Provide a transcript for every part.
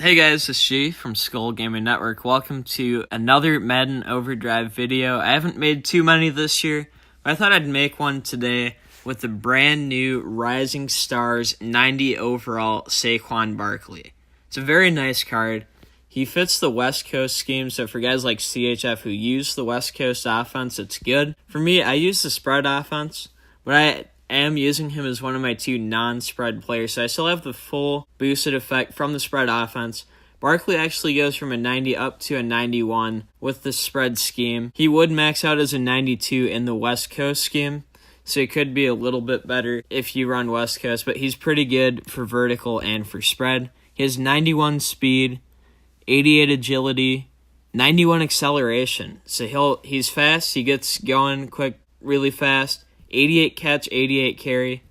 Hey guys, this is She from Network. Welcome to another Madden Overdrive video. I haven't made too many this year, but I thought I'd make one today with the brand new Rising Stars 90 overall Saquon Barkley. It's a very nice card. He fits the West Coast scheme, so for guys like CHF who use the West Coast offense, it's good. For me, I use the spread offense, but I am using him as one of my two non-spread players, so I still have the full boosted effect from the spread offense. Barkley actually goes from a 90 up to a 91 with the spread scheme. He would max out as a 92 in the West Coast scheme, so it could be a little bit better if you run West Coast, but he's pretty good for vertical and for spread. He has 91 speed, 88 agility, 91 acceleration. So he's fast, he gets going quick, really fast. 88 catch, 88 carry.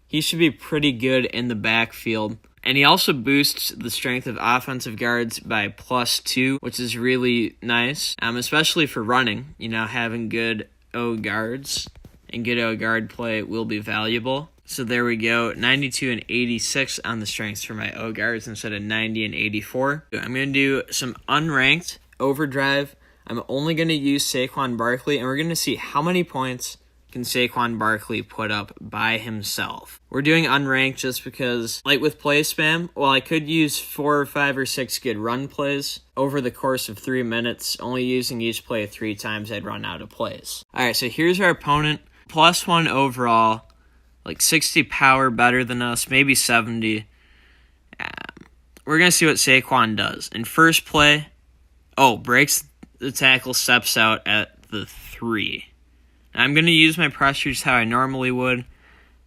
He should be pretty good in the backfield. And he also boosts the strength of offensive guards by +2, which is really nice, especially for running. Having good O guards and good O guard play will be valuable. So there we go, 92 and 86 on the strengths for my O guards instead of 90 and 84. I'm going to do some unranked Overdrive. I'm only going to use Saquon Barkley, and we're going to see how many points can Saquon Barkley put up by himself. We're doing unranked just because, like with play spam, while I could use 4 or 5 or 6 good run plays over the course of 3 minutes, only using each play 3 times, I'd run out of plays. Alright, so here's our opponent. +1 overall, like 60 power better than us, maybe 70. We're going to see what Saquon does. In first play, breaks the tackle, steps out at the 3. I'm going to use my pressures how I normally would,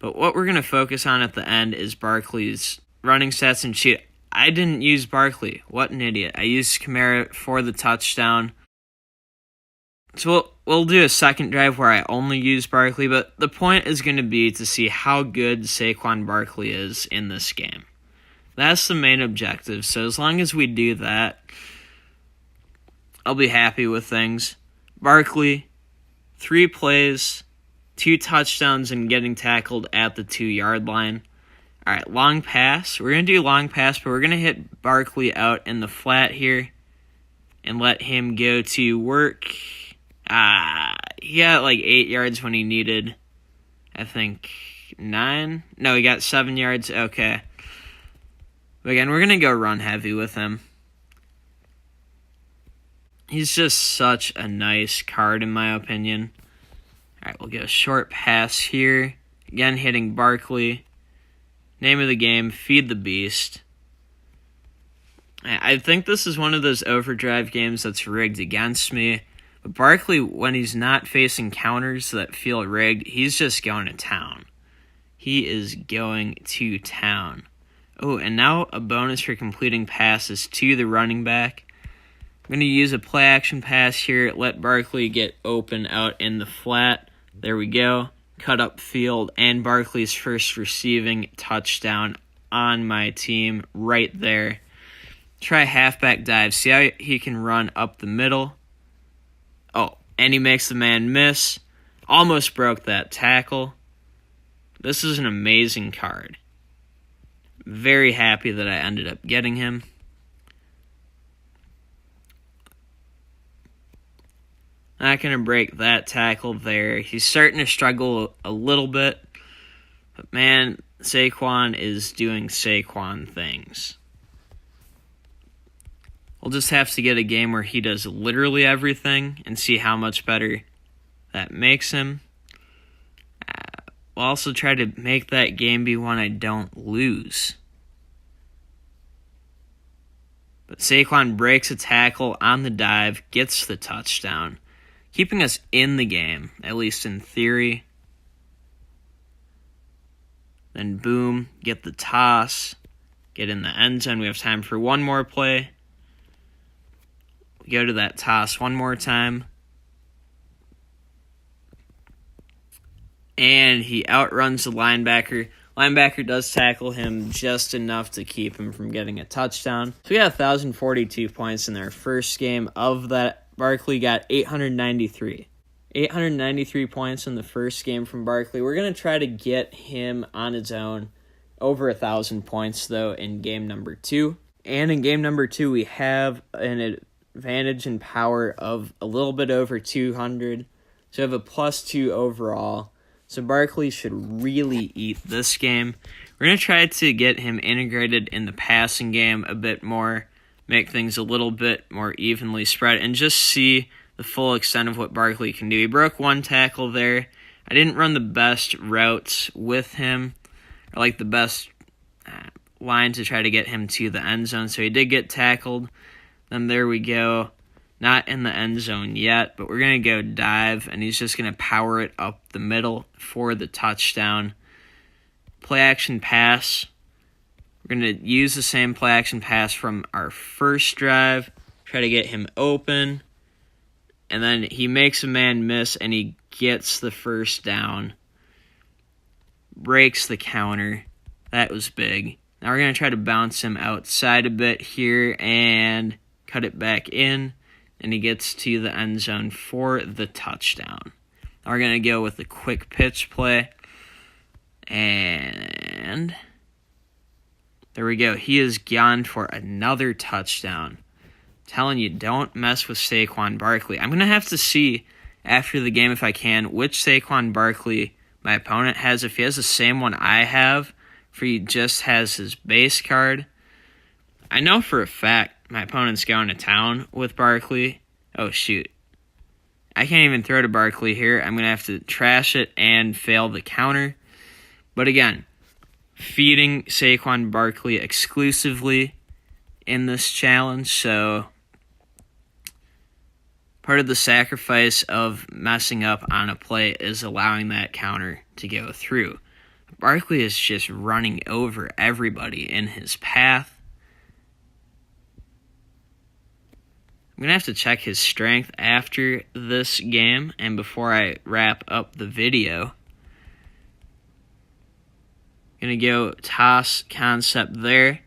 but what we're going to focus on at the end is Barkley's running stats and cheat. I didn't use Barkley. What an idiot. I used Kamara for the touchdown. So we'll do a second drive where I only use Barkley, but the point is going to be to see how good Saquon Barkley is in this game. That's the main objective, so as long as we do that, I'll be happy with things. Barkley, 3 plays, 2 touchdowns, and getting tackled at the 2-yard line. All right, long pass. We're going to do long pass, but we're going to hit Barkley out in the flat here and let him go to work. He got like 8 yards when he needed, I think, 9. No, he got 7 yards. Okay. But again, we're going to go run heavy with him. He's just such a nice card, in my opinion. All right, we'll get a short pass here. Again, hitting Barkley. Name of the game, Feed the Beast. I think this is one of those Overdrive games that's rigged against me. But Barkley, when he's not facing counters that feel rigged, he's just going to town. He is going to town. Oh, and now a bonus for completing passes to the running back. I'm going to use a play action pass here, let Barkley get open out in the flat. There we go. Cut up field, and Barkley's first receiving touchdown on my team right there. Try halfback dive. See how he can run up the middle? And he makes the man miss. Almost broke that tackle. This is an amazing card. Very happy that I ended up getting him. Not going to break that tackle there. He's starting to struggle a little bit. But man, Saquon is doing Saquon things. We'll just have to get a game where he does literally everything and see how much better that makes him. We'll also try to make that game be one I don't lose. But Saquon breaks a tackle on the dive, gets the touchdown, keeping us in the game, at least in theory. Then boom, get the toss, get in the end zone. We have time for one more play. We go to that toss one more time. And he outruns the linebacker. Linebacker does tackle him just enough to keep him from getting a touchdown. So we got 1,042 points in their first game of that. Barkley got 893. 893 points in the first game from Barkley. We're going to try to get him on his own over 1,000 points, though, in game number 2. And in game number 2, we have an advantage in power of a little bit over 200. So we have a +2 overall. So Barkley should really eat this game. We're going to try to get him integrated in the passing game a bit more, make things a little bit more evenly spread, and just see the full extent of what Barkley can do. He broke one tackle there. I didn't run the best routes with him, or like the best line to try to get him to the end zone, so he did get tackled. Then there we go. Not in the end zone yet, but we're going to go dive, and he's just going to power it up the middle for the touchdown. Play action pass. We're going to use the same play action pass from our first drive, try to get him open, and then he makes a man miss, and he gets the first down. Breaks the counter. That was big. Now we're going to try to bounce him outside a bit here and cut it back in, and he gets to the end zone for the touchdown. Now we're going to go with the quick pitch play, and there we go. He is gone for another touchdown. I'm telling you, don't mess with Saquon Barkley. I'm going to have to see after the game, if I can, which Saquon Barkley my opponent has. If he has the same one I have, if he just has his base card. I know for a fact my opponent's going to town with Barkley. Oh, shoot. I can't even throw to Barkley here. I'm going to have to trash it and fail the counter. But again, feeding Saquon Barkley exclusively in this challenge, so part of the sacrifice of messing up on a play is allowing that counter to go through. Barkley is just running over everybody in his path. I'm going to have to check his strength after this game and before I wrap up the video. Going to go toss concept there.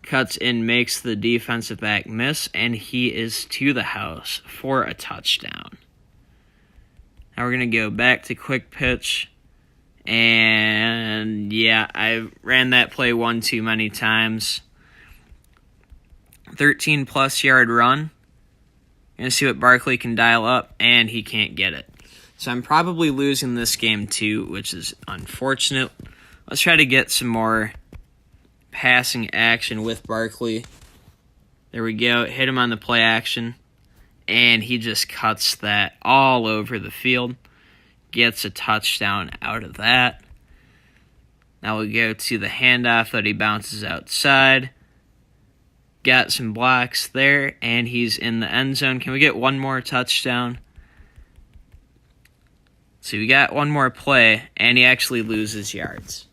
Cuts in, makes the defensive back miss, and he is to the house for a touchdown. Now we're going to go back to quick pitch. And yeah, I ran that play one too many times. 13-plus yard run. Going to see what Barkley can dial up, and he can't get it. So I'm probably losing this game too, which is unfortunate. Let's try to get some more passing action with Barkley. There we go. Hit him on the play action, and he just cuts that all over the field. Gets a touchdown out of that. Now we'll go to the handoff that he bounces outside. Got some blocks there, and he's in the end zone. Can we get one more touchdown? So we got one more play, and he actually loses yards.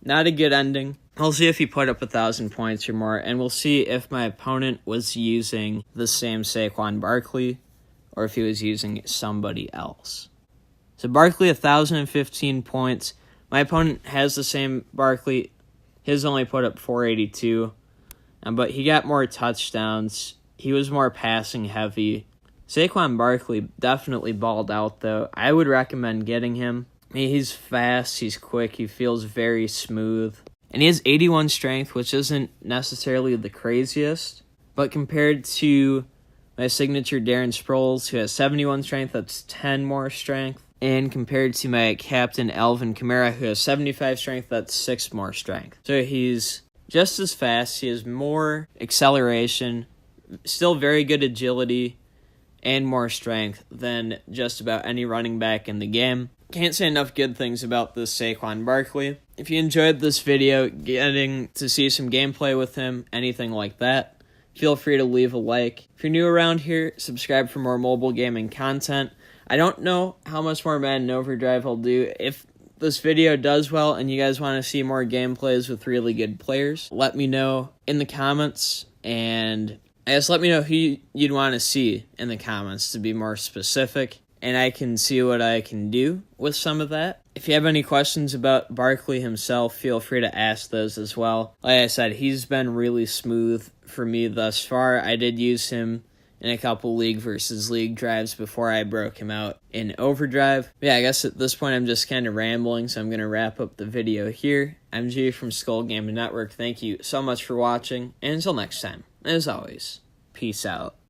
Not a good ending. We'll see if he put up 1,000 points or more, and we'll see if my opponent was using the same Saquon Barkley or if he was using somebody else. So Barkley, 1,015 points. My opponent has the same Barkley. His only put up 482. But he got more touchdowns. He was more passing heavy. Saquon Barkley definitely balled out, though. I would recommend getting him. I mean, he's fast, he's quick, he feels very smooth. And he has 81 strength, which isn't necessarily the craziest. But compared to my signature Darren Sproles, who has 71 strength, that's 10 more strength. And compared to my captain Alvin Kamara, who has 75 strength, that's 6 more strength. So he's just as fast, he has more acceleration, still very good agility, and more strength than just about any running back in the game. Can't say enough good things about this Saquon Barkley. If you enjoyed this video, getting to see some gameplay with him, anything like that, feel free to leave a like. If you're new around here, subscribe for more mobile gaming content. I don't know how much more Madden Overdrive I'll do. If this video does well and you guys want to see more gameplays with really good players, let me know in the comments, and I guess let me know who you'd want to see in the comments to be more specific, and I can see what I can do with some of that. If you have any questions about Barkley himself, feel free to ask those as well. Like I said, he's been really smooth for me thus far. I did use him in a couple league versus league drives before I broke him out in Overdrive. Yeah, I guess at this point I'm just kind of rambling, so I'm going to wrap up the video here. I'm G from Skull Gaming Network. Thank you so much for watching, and until next time, as always, peace out.